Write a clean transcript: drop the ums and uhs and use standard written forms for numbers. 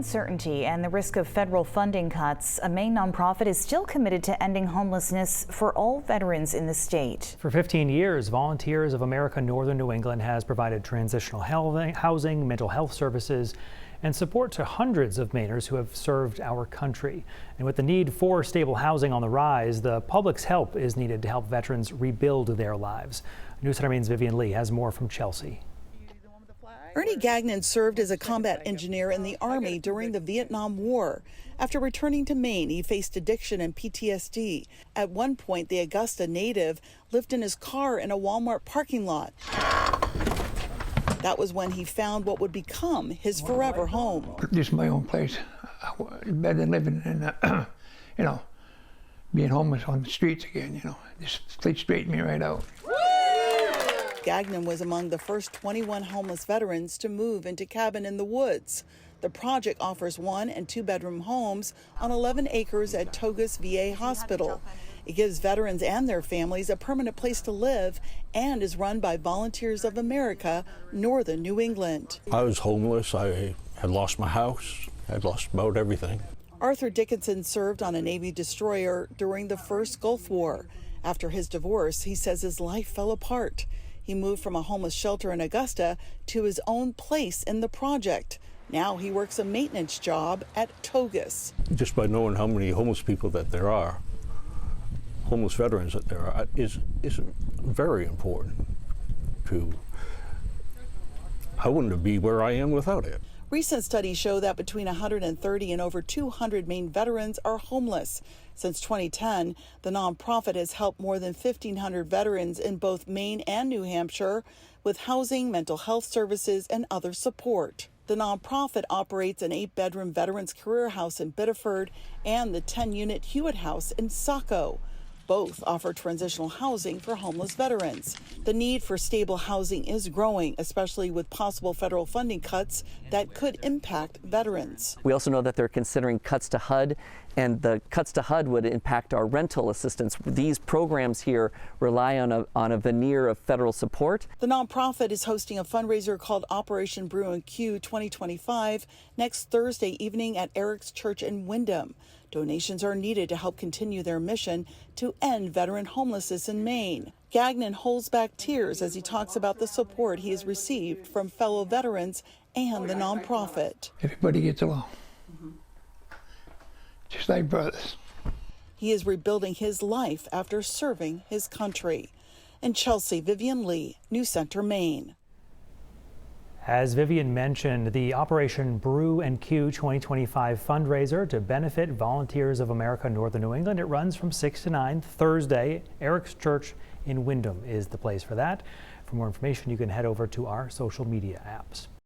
uncertainty and the risk of federal funding cuts, a Maine nonprofit is still committed to ending homelessness for all veterans in the state. For 15 years, Volunteers of America Northern New England has provided transitional housing, mental health services, and support to hundreds of Mainers who have served our country. And with the need for stable housing on the rise, the public's help is needed to help veterans rebuild their lives. News Center Maine's Vivian Lee has more from Chelsea. Ernie Gagnon served as a combat engineer in the Army during the Vietnam War. After returning to Maine, he faced addiction and PTSD. At one point, the Augusta native lived in his car in a Walmart parking lot. That was when he found what would become his forever home. Just my own place. Better than living in, being homeless on the streets again, Just they straightened me right out. Gagnon was among the first 21 homeless veterans to move into Cabin in the Woods. The project offers 1- and 2-bedroom homes on 11 acres at Togus VA Hospital. It gives veterans and their families a permanent place to live and is run by Volunteers of America, Northern New England. I was homeless. I had lost my house. I had lost about everything. Arthur Dickinson served on a Navy destroyer during the first Gulf War. After his divorce, he says his life fell apart. He moved from a homeless shelter in Augusta to his own place in the project. Now he works a maintenance job at Togus. Just by knowing how many homeless people that there are, homeless veterans that there are, is very important I wouldn't be where I am without it. Recent studies show that between 130 and over 200 Maine veterans are homeless. Since 2010, the nonprofit has helped more than 1,500 veterans in both Maine and New Hampshire with housing, mental health services, and other support. The nonprofit operates an 8-bedroom Veterans Career House in Biddeford and the 10-unit Hewitt House in Saco. Both offer transitional housing for homeless veterans. The need for stable housing is growing, especially with possible federal funding cuts that could impact veterans. We also know that they're considering cuts to HUD, and the cuts to HUD would impact our rental assistance. These programs here rely on a veneer of federal support. The nonprofit is hosting a fundraiser called Operation Brew and Q 2025 next Thursday evening at Eric's Church in Windham. Donations are needed to help continue their mission to end veteran homelessness in Maine. Gagnon holds back tears as he talks about the support he has received from fellow veterans and the nonprofit. Everybody gets along. Just like brothers. He is rebuilding his life after serving his country. In Chelsea, Vivian Lee, News Center, Maine. As Vivian mentioned, the Operation Brew and Q 2025 fundraiser to benefit Volunteers of America Northern New England. It runs from 6 to 9 Thursday. Eric's Church in Windham is the place for that. For more information, you can head over to our social media apps.